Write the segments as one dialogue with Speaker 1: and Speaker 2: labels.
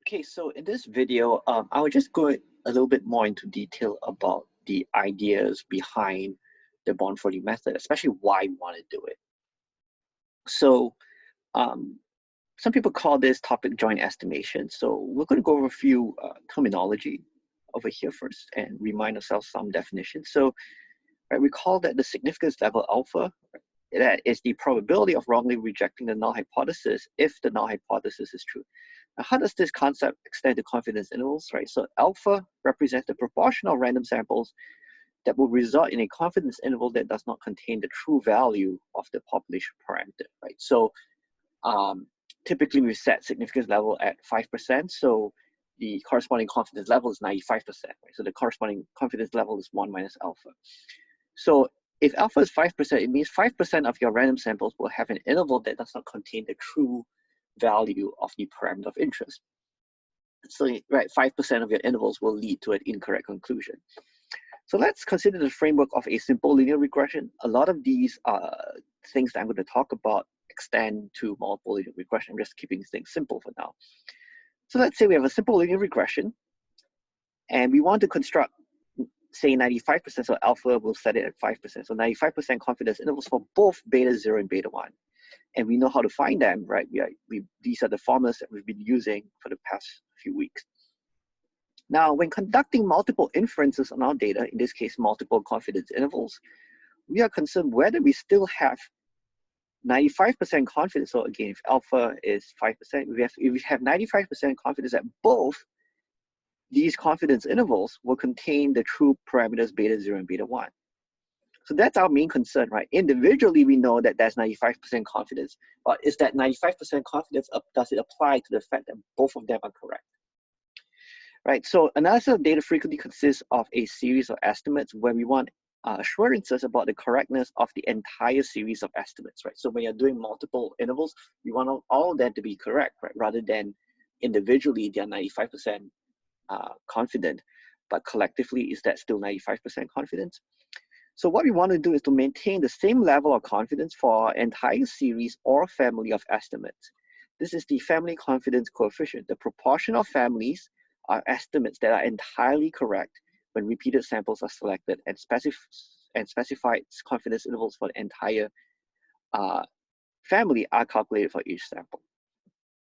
Speaker 1: Okay, so in this video, I will just go a little bit more into detail about the ideas behind the Bonferroni method, especially why we want to do it. So um, some people call this topic joint estimation. So we're going to go over a few terminology over here first and remind ourselves some definitions. So we call that the significance level alpha. That is the probability of wrongly rejecting the null hypothesis if the null hypothesis is true. Now, how does this concept extend to confidence intervals, right? So alpha represents the proportion of random samples that will result in a confidence interval that does not contain the true value of the population parameter, right? So typically we set significance level at 5%, so the corresponding confidence level is 95%, right? So the corresponding confidence level is 1 minus alpha. So if alpha is 5%, it means 5% of your random samples will have an interval that does not contain the true value of the parameter of interest. So, right, 5% of your intervals will lead to an incorrect conclusion. So let's consider the framework of a simple linear regression. A lot of these things that I'm going to talk about extend to multiple linear regression. I'm just keeping things simple for now. So let's say we have a simple linear regression, and we want to construct, say, 95%, so alpha will set it at 5%. So 95% confidence intervals for both beta 0 and beta 1. And we know how to find them, right? These are the formulas that we've been using for the past few weeks. Now, when conducting multiple inferences on our data, in this case, multiple confidence intervals, we are concerned whether we still have 95% confidence. So again, if alpha is 5%, if we have 95% confidence that both these confidence intervals will contain the true parameters beta 0 and beta 1. So that's our main concern, right? Individually, we know that that's 95% confidence, but is that 95% confidence, does it apply to the fact that both of them are correct? Right, so analysis of data frequently consists of a series of estimates where we want assurances about the correctness of the entire series of estimates, right? So when you're doing multiple intervals, you want all of them to be correct, right? Rather than individually, they're 95% confident, but collectively, is that still 95% confidence? So what we want to do is to maintain the same level of confidence for our entire series or family of estimates. This is the family confidence coefficient. The proportion of families are estimates that are entirely correct when repeated samples are selected and specified confidence intervals for the entire family are calculated for each sample.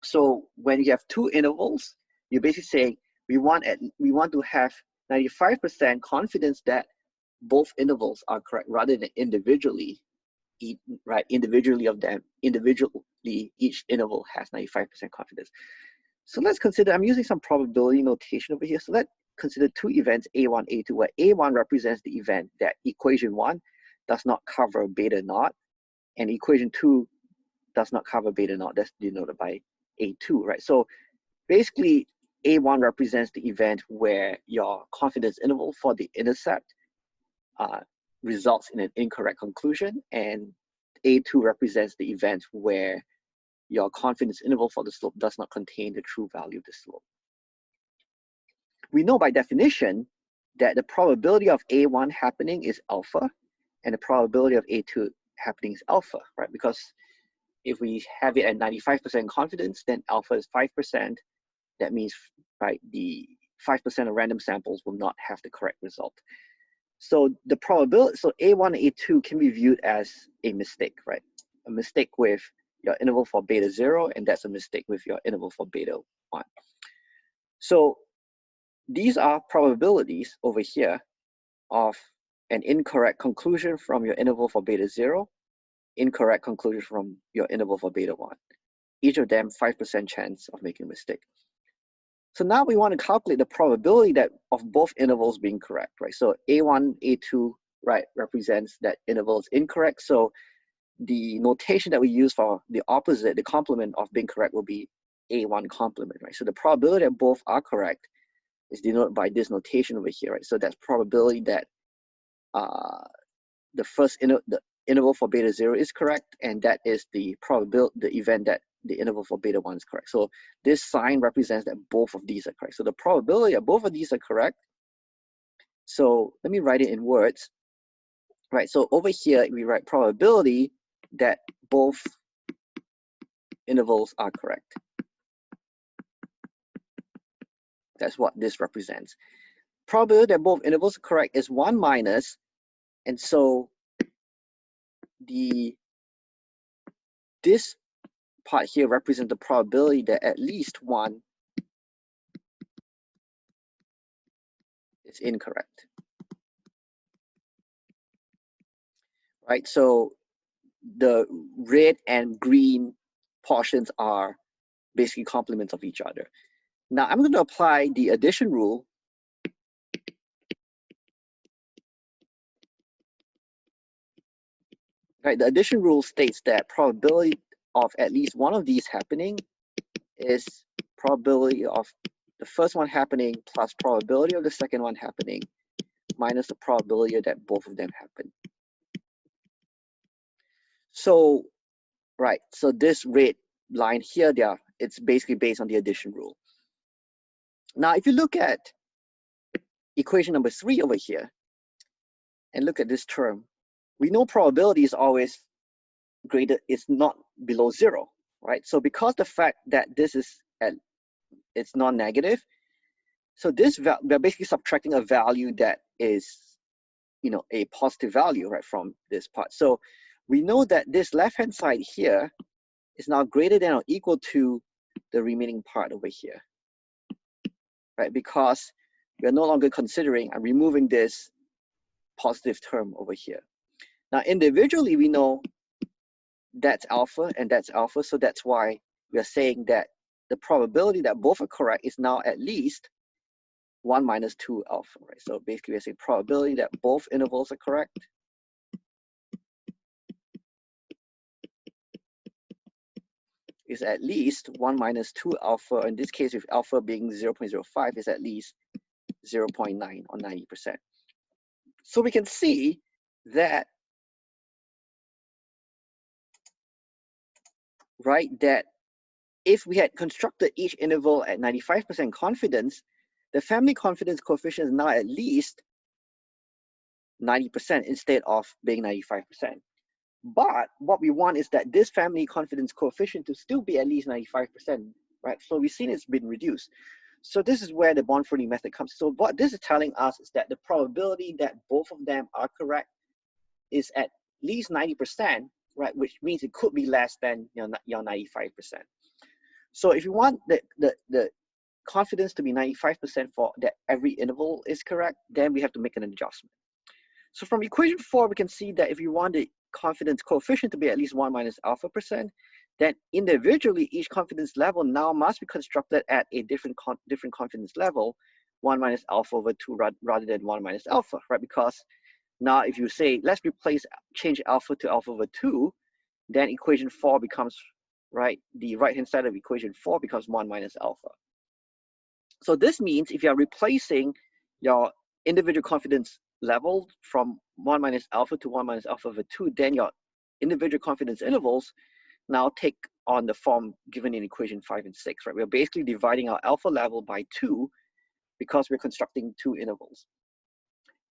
Speaker 1: So when you have two intervals, you basically say we want to have 95% confidence that both intervals are correct, rather than individually, right? Individually, each interval has 95% confidence. So let's consider, I'm using some probability notation over here. So let's consider two events, A1, A2, where A1 represents the event that equation 1 does not cover beta naught, and equation 2 does not cover beta naught. That's denoted by A2, right? So basically, A1 represents the event where your confidence interval for the intercept results in an incorrect conclusion, and A2 represents the event where your confidence interval for the slope does not contain the true value of the slope. We know by definition that the probability of A1 happening is alpha, and the probability of A2 happening is alpha, right? Because if we have it at 95% confidence, then alpha is 5%. That means, right, the 5% of random samples will not have the correct result. So the probability, so A1 and A2 can be viewed as a mistake, right? A mistake with your interval for beta 0, and that's a mistake with your interval for beta 1. So these are probabilities over here of an incorrect conclusion from your interval for beta 0, incorrect conclusion from your interval for beta 1. Each of them 5% chance of making a mistake. So now we want to calculate the probability that of both intervals being correct, right? So A1, A2, right, represents that interval is incorrect. So the notation that we use for the opposite, the complement of being correct, will be A1 complement, right? So the probability that both are correct is denoted by this notation over here, right? So that's probability that the interval for beta 0 is correct, and that is the probability, the event that the interval for beta 1 is correct. So this sign represents that both of these are correct. So the probability that both of these are correct. So let me write it in words, right? So over here, we write probability that both intervals are correct. That's what this represents. Probability that both intervals are correct is 1 minus, and so this part here represents the probability that at least one is incorrect. Right? So the red and green portions are basically complements of each other. Now I'm going to apply the addition rule. Right, the addition rule states that probability of at least one of these happening is probability of the first one happening plus probability of the second one happening minus the probability that both of them happen. So, right, so this red line here, it's basically based on the addition rule. Now, if you look at equation number 3 over here, and look at this term, we know probability is always greater, it's not below 0, right? So because the fact that this is it's non-negative, so this we're basically subtracting a value that is, a positive value, right, from this part. So we know that this left-hand side here is now greater than or equal to the remaining part over here, right? Because we're no longer considering and removing this positive term over here. Now, individually, we know that's alpha and that's alpha, so that's why we are saying that the probability that both are correct is now at least 1 minus 2 alpha, right? So basically, we're saying probability that both intervals are correct is at least 1 minus 2 alpha. In this case, with alpha being 0.05, is at least 0.9 or 90%. So we can see that, right, that if we had constructed each interval at 95% confidence, the family confidence coefficient is now at least 90% instead of being 95%. But what we want is that this family confidence coefficient to still be at least 95%, right? So we've seen it's been reduced. So this is where the Bonferroni method comes. So what this is telling us is that the probability that both of them are correct is at least 90%, right? Which means it could be less than your 95%. So if you want the confidence to be 95% for that every interval is correct, then we have to make an adjustment. So from equation 4, we can see that if you want the confidence coefficient to be at least 1 minus alpha percent, then individually each confidence level now must be constructed at a different confidence level, 1 minus alpha over 2 rather than 1 minus alpha, right? Because now if you say, let's change alpha to alpha over 2, then equation 4 becomes, right, the right-hand side of equation 4 becomes 1 minus alpha. So this means if you are replacing your individual confidence level from 1 minus alpha to 1 minus alpha over 2, then your individual confidence intervals now take on the form given in equation 5 and 6, right? We're basically dividing our alpha level by 2 because we're constructing 2 intervals.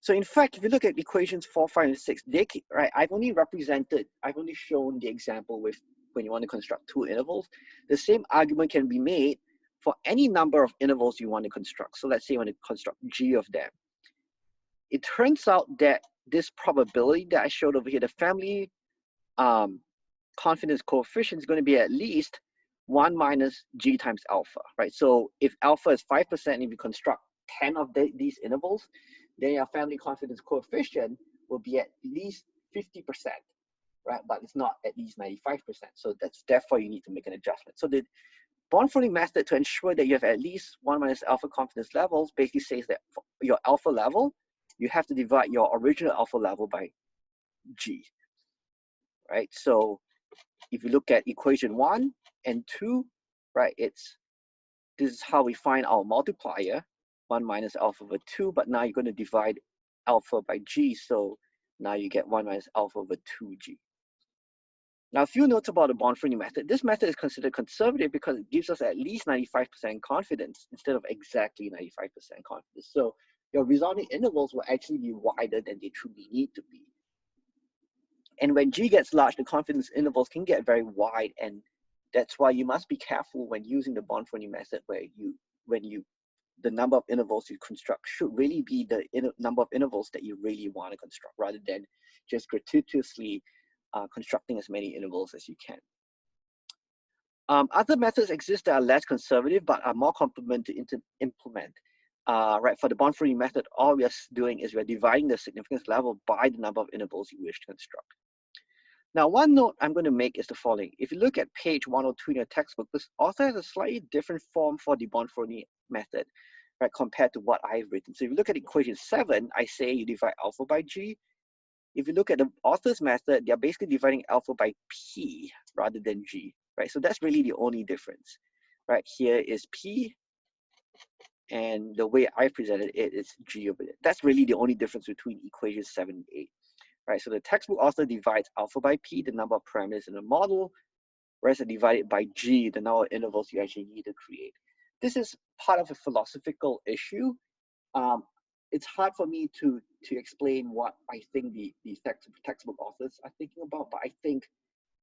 Speaker 1: So in fact, if you look at equations 4, 5, and 6, right, I've only shown the example with when you want to construct 2 intervals. The same argument can be made for any number of intervals you want to construct. So let's say you want to construct G of them. It turns out that this probability that I showed over here, the family confidence coefficient is going to be at least 1 minus G times alpha, right? So if alpha is 5%, if you construct 10 of these intervals, then your family confidence coefficient will be at least 50%, right? But it's not at least 95%. So therefore you need to make an adjustment. So the Bonferroni method to ensure that you have at least 1 minus alpha confidence levels basically says that for your alpha level, you have to divide your original alpha level by G, right? So if you look at equation 1 and 2, right, this is how we find our multiplier, 1 minus alpha over 2, but now you're going to divide alpha by G, so now you get 1 minus alpha over 2G. Now, a few notes about the Bonferroni method. This method is considered conservative because it gives us at least 95% confidence instead of exactly 95% confidence. So your resulting intervals will actually be wider than they truly need to be. And when G gets large, the confidence intervals can get very wide, and that's why you must be careful when using the Bonferroni method, when you the number of intervals you construct should really be the number of intervals that you really want to construct, rather than just gratuitously constructing as many intervals as you can. Other methods exist that are less conservative but are more complicated to implement. Right, for the Bonferroni method, all we are doing is we're dividing the significance level by the number of intervals you wish to construct. Now, one note I'm going to make is the following. If you look at page 102 in your textbook, this author has a slightly different form for the Bonferroni method, right, compared to what I've written. So if you look at equation 7, I say you divide alpha by g. If you look at the author's method, they're basically dividing alpha by p rather than g, right? So that's really the only difference, right? Here is p, and the way I presented it is g over there. That's really the only difference between equations 7 and 8, right? So the textbook author divides alpha by p, the number of parameters in the model, whereas I divide it by g, the number of intervals you actually need to create. This is part of a philosophical issue. It's hard for me to explain what I think the textbook authors are thinking about, but I think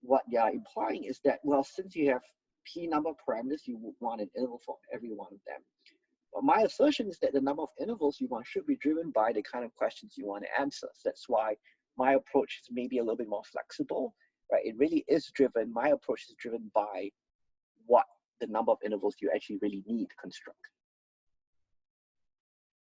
Speaker 1: what they are implying is that, well, since you have p number of parameters, you would want an interval for every one of them. But my assertion is that the number of intervals you want should be driven by the kind of questions you want to answer. So that's why my approach is maybe a little bit more flexible, right? It really is driven, my approach is driven by what the number of intervals you actually really need to construct.